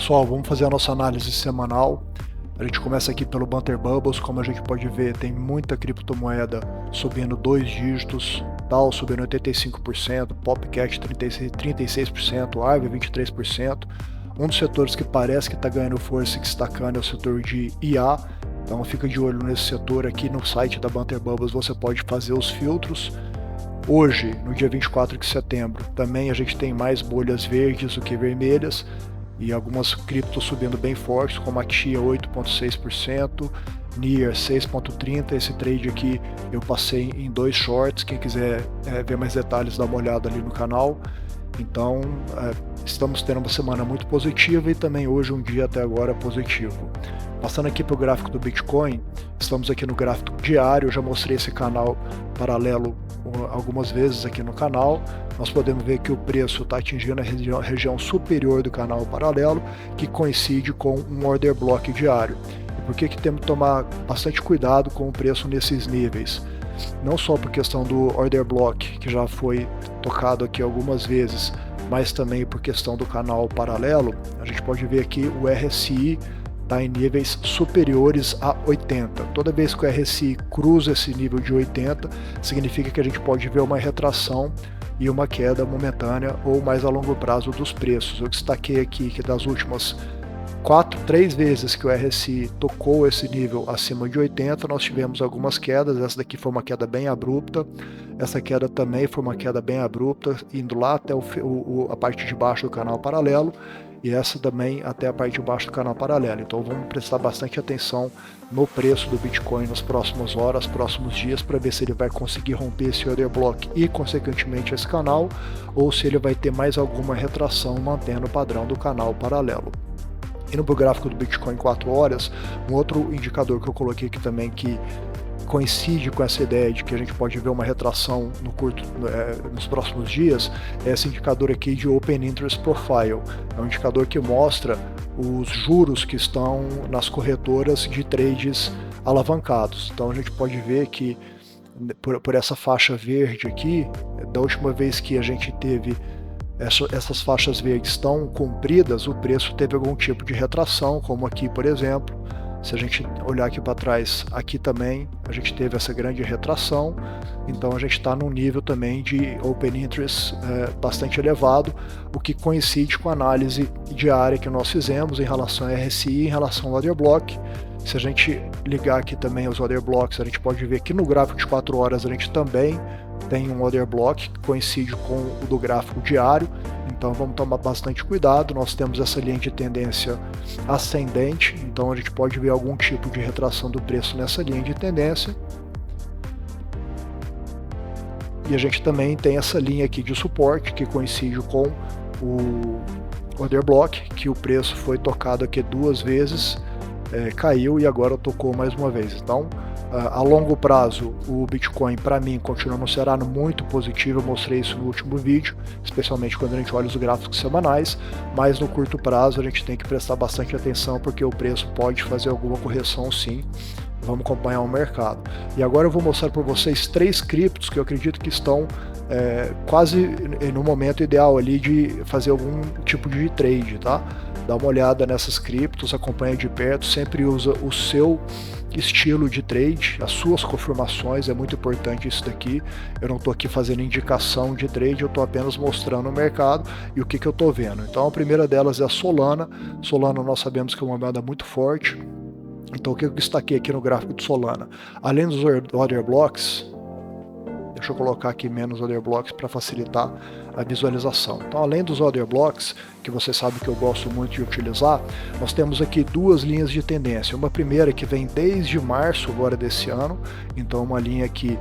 Pessoal, vamos fazer a nossa análise semanal. A gente começa aqui pelo Banter Bubbles. Como a gente pode ver, tem muita criptomoeda subindo 2 dígitos, DAO subindo 85%, Popcat 36%, Aave 23%. Um dos setores que parece que está ganhando força e que destacando é o setor de IA. Então fica de olho nesse setor aqui no site da Banter Bubbles, você pode fazer os filtros. Hoje, no dia 24 de setembro, também a gente tem mais bolhas verdes do que vermelhas e algumas criptos subindo bem fortes, como a Xia 8,6%, Near 6,30%. Esse trade aqui eu passei em 2 shorts, quem quiser ver mais detalhes dá uma olhada ali no canal. Então estamos tendo uma semana muito positiva e também hoje um dia até agora positivo. Passando aqui para o gráfico do Bitcoin, estamos aqui no gráfico diário. Eu já mostrei esse canal paralelo algumas vezes aqui no canal. Nós podemos ver que o preço está atingindo a região superior do canal paralelo, que coincide com um order block diário. E por que temos que tomar bastante cuidado com o preço nesses níveis? Não só por questão do order block, que já foi tocado aqui algumas vezes, mas também por questão do canal paralelo. A gente pode ver aqui o RSI está em níveis superiores a 80. Toda vez que o RSI cruza esse nível de 80, significa que a gente pode ver uma retração e uma queda momentânea ou mais a longo prazo dos preços. Eu destaquei aqui que das últimas 3 vezes que o RSI tocou esse nível acima de 80, nós tivemos algumas quedas. Essa daqui foi uma queda bem abrupta, essa queda também foi uma queda bem abrupta, indo lá até a parte de baixo do canal paralelo, e essa também até a parte de baixo do canal paralelo. Então vamos prestar bastante atenção no preço do Bitcoin nas próximas horas, próximos dias, para ver se ele vai conseguir romper esse order block e consequentemente esse canal, ou se ele vai ter mais alguma retração mantendo o padrão do canal paralelo. Indo para o gráfico do Bitcoin 4 horas, um outro indicador que eu coloquei aqui também que coincide com essa ideia de que a gente pode ver uma retração nos próximos dias, é esse indicador aqui de Open Interest Profile. É um indicador que mostra os juros que estão nas corretoras de trades alavancados. Então a gente pode ver que por essa faixa verde aqui, da última vez que a gente teve essas faixas verdes estão cumpridas, o preço teve algum tipo de retração, como aqui, por exemplo. Se a gente olhar aqui para trás, aqui também a gente teve essa grande retração. Então a gente está num nível também de Open Interest bastante elevado, o que coincide com a análise diária que nós fizemos em relação a RSI, em relação ao order block. Se a gente ligar aqui também os order blocks, a gente pode ver que no gráfico de 4 horas a gente também tem um order block que coincide com o do gráfico diário, então vamos tomar bastante cuidado. Nós temos essa linha de tendência ascendente, então a gente pode ver algum tipo de retração do preço nessa linha de tendência. E a gente também tem essa linha aqui de suporte que coincide com o order block, que o preço foi tocado aqui 2 vezes, caiu e agora tocou mais uma vez. Então a longo prazo o Bitcoin para mim continua no cenário muito positivo. Eu mostrei isso no último vídeo, especialmente quando a gente olha os gráficos semanais, mas no curto prazo a gente tem que prestar bastante atenção porque o preço pode fazer alguma correção sim. Vamos acompanhar o mercado. E agora eu vou mostrar para vocês 3 criptos que eu acredito que estão quase no momento ideal ali de fazer algum tipo de trade, tá? Dá uma olhada nessas criptos, acompanha de perto, sempre usa o seu estilo de trade, as suas confirmações, é muito importante isso daqui. Eu não estou aqui fazendo indicação de trade, eu estou apenas mostrando o mercado e o que eu estou vendo. Então a primeira delas é a Solana. Solana nós sabemos que é uma moeda muito forte. Então o que eu destaquei aqui no gráfico de Solana? Além dos order blocks, deixa eu colocar aqui menos order blocks para facilitar a visualização. Então, além dos order blocks, que você sabe que eu gosto muito de utilizar, nós temos aqui 2 linhas de tendência. Uma primeira que vem desde março agora desse ano, então uma linha que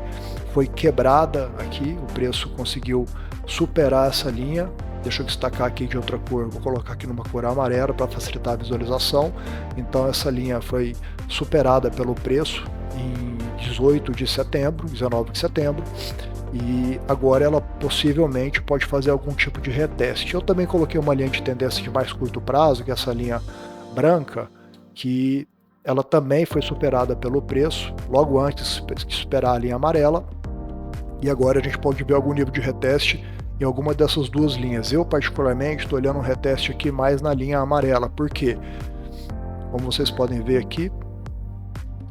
foi quebrada aqui, o preço conseguiu superar essa linha. Deixa eu destacar aqui de outra cor, vou colocar aqui numa cor amarela para facilitar a visualização. Então essa linha foi superada pelo preço em 18 de setembro, 19 de setembro, e agora ela possivelmente pode fazer algum tipo de reteste. Eu também coloquei uma linha de tendência de mais curto prazo, que é essa linha branca, que ela também foi superada pelo preço, logo antes de superar a linha amarela, e agora a gente pode ver algum nível de reteste em alguma dessas duas linhas. Eu particularmente estou olhando um reteste aqui mais na linha amarela, porque, como vocês podem ver aqui,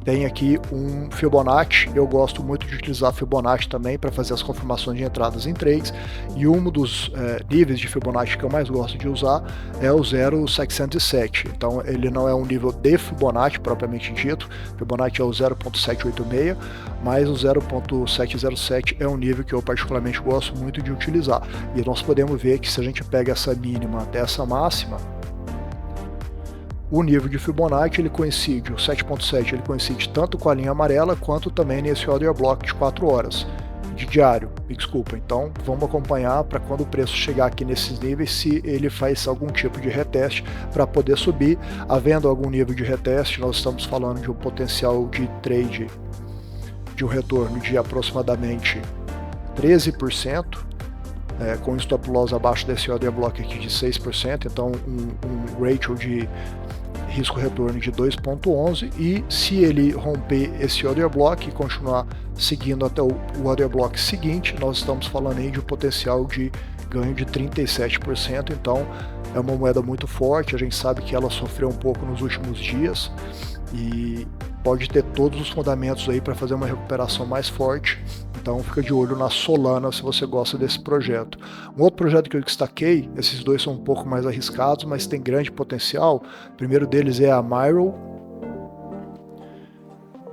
tem aqui um Fibonacci. Eu gosto muito de utilizar Fibonacci também para fazer as confirmações de entradas em trades, e um dos níveis de Fibonacci que eu mais gosto de usar é o 0,707. Então ele não é um nível de Fibonacci propriamente dito, Fibonacci é o 0,786, mas o 0,707 é um nível que eu particularmente gosto muito de utilizar. E nós podemos ver que se a gente pega essa mínima até essa máxima, o nível de Fibonacci ele coincide, o 7.7 ele coincide tanto com a linha amarela quanto também nesse order block de 4 horas, de diário, me desculpa. Então vamos acompanhar para quando o preço chegar aqui nesses níveis, se ele faz algum tipo de reteste para poder subir. Havendo algum nível de reteste, nós estamos falando de um potencial de trade, de um retorno de aproximadamente 13%, com um stop loss abaixo desse order block aqui de 6%, então um ratio de risco-retorno de 2,11, e se ele romper esse order block e continuar seguindo até o order block seguinte, nós estamos falando aí de um potencial de ganho de 37%, então é uma moeda muito forte. A gente sabe que ela sofreu um pouco nos últimos dias e pode ter todos os fundamentos aí para fazer uma recuperação mais forte. Então fica de olho na Solana se você gosta desse projeto. Um outro projeto que eu destaquei, esses dois são um pouco mais arriscados, mas tem grande potencial. O primeiro deles é a Myro.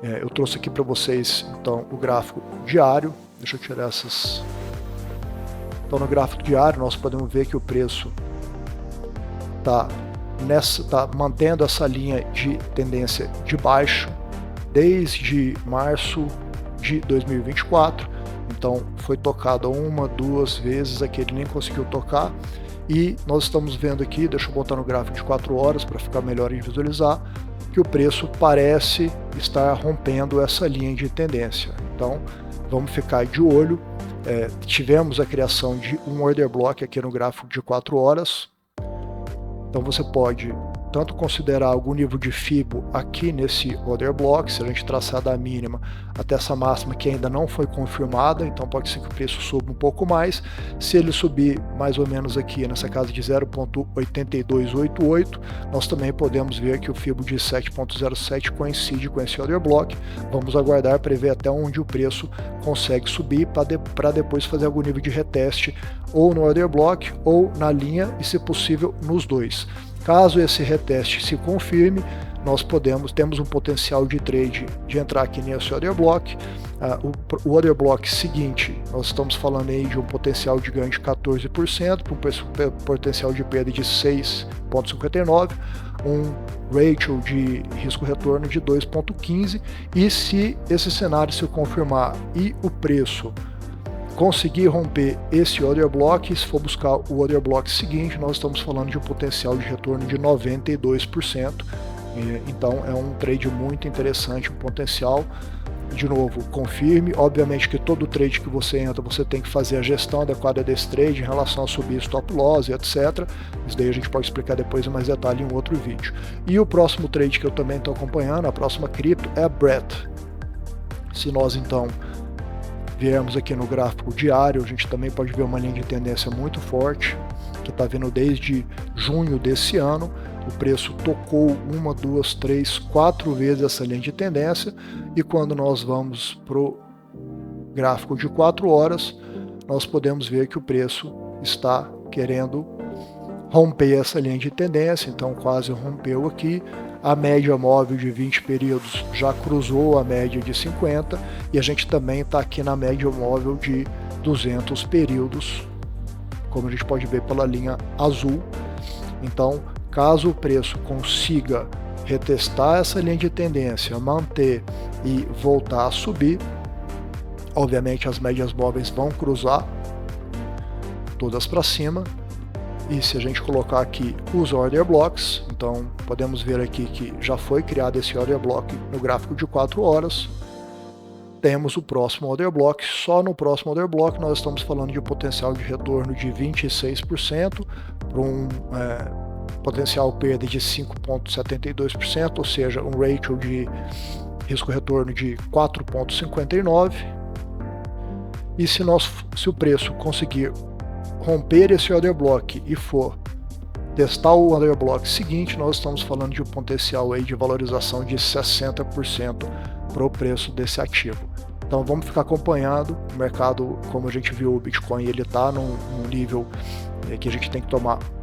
Eu trouxe aqui para vocês então o gráfico diário. Deixa eu tirar essas. Então no gráfico diário nós podemos ver que o preço está mantendo essa linha de tendência de baixo desde março de 2024, então foi tocado uma, duas vezes, aqui ele nem conseguiu tocar, e nós estamos vendo aqui, deixa eu botar no gráfico de 4 horas para ficar melhor de visualizar, que o preço parece estar rompendo essa linha de tendência. Então vamos ficar de olho. Tivemos a criação de um order block aqui no gráfico de 4 horas, então você pode tanto considerar algum nível de FIBO aqui nesse order block, se a gente traçar da mínima até essa máxima que ainda não foi confirmada, então pode ser que o preço suba um pouco mais. Se ele subir mais ou menos aqui nessa casa de 0,8288, nós também podemos ver que o FIBO de 7,07 coincide com esse order block. Vamos aguardar para ver até onde o preço consegue subir para depois fazer algum nível de reteste ou no order block ou na linha, e se possível nos dois. Caso esse reteste se confirme, nós temos um potencial de trade de entrar aqui nesse order block. O order block seguinte, nós estamos falando aí de um potencial de ganho de 14%, para um potencial de perda de 6,59%, um ratio de risco-retorno de 2,15%, e se esse cenário se confirmar e o preço conseguir romper esse order block, se for buscar o order block seguinte, nós estamos falando de um potencial de retorno de 92%. Então é um trade muito interessante, um potencial. De novo, confirme. Obviamente que todo trade que você entra, você tem que fazer a gestão adequada desse trade em relação a subir stop loss e etc. Isso daí a gente pode explicar depois em mais detalhe em um outro vídeo. E o próximo trade que eu também estou acompanhando, a próxima cripto, é a BRET. Se nós então viermos aqui no gráfico diário, a gente também pode ver uma linha de tendência muito forte, que está vindo desde junho desse ano. O preço tocou uma, duas, três, 4 vezes essa linha de tendência, e quando nós vamos para o gráfico de 4 horas, nós podemos ver que o preço está querendo romper essa linha de tendência, então quase rompeu aqui. A média móvel de 20 períodos já cruzou a média de 50, e a gente também está aqui na média móvel de 200 períodos, como a gente pode ver pela linha azul. Então, caso o preço consiga retestar essa linha de tendência, manter e voltar a subir, obviamente as médias móveis vão cruzar todas para cima. E se a gente colocar aqui os order blocks, então podemos ver aqui que já foi criado esse order block no gráfico de 4 horas. Temos o próximo order block. Só no próximo order block nós estamos falando de potencial de retorno de 26%, para um potencial perda de 5,72%, ou seja, um ratio de risco-retorno de 4,59%. E se o preço conseguir romper esse order block e for testar o order block seguinte, nós estamos falando de um potencial aí de valorização de 60% para o preço desse ativo. Então vamos ficar acompanhando o mercado. Como a gente viu, o Bitcoin ele está num nível que a gente tem que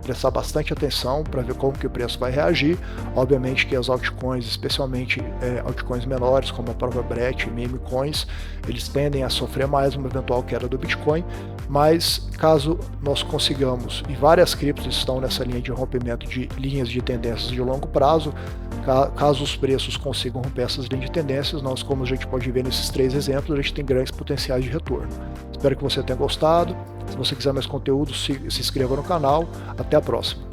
prestar bastante atenção para ver como que o preço vai reagir. Obviamente que as altcoins, especialmente altcoins menores, como a própria BRET e meme coins, eles tendem a sofrer mais uma eventual queda do Bitcoin, mas caso nós consigamos, e várias criptos estão nessa linha de rompimento de linhas de tendências de longo prazo, caso os preços consigam romper essas linhas de tendências, nós, como a gente pode ver nesses 3 exemplos, a gente tem grandes potenciais de retorno. Espero que você tenha gostado. Se você quiser mais conteúdo, se inscreva no canal. Até a próxima.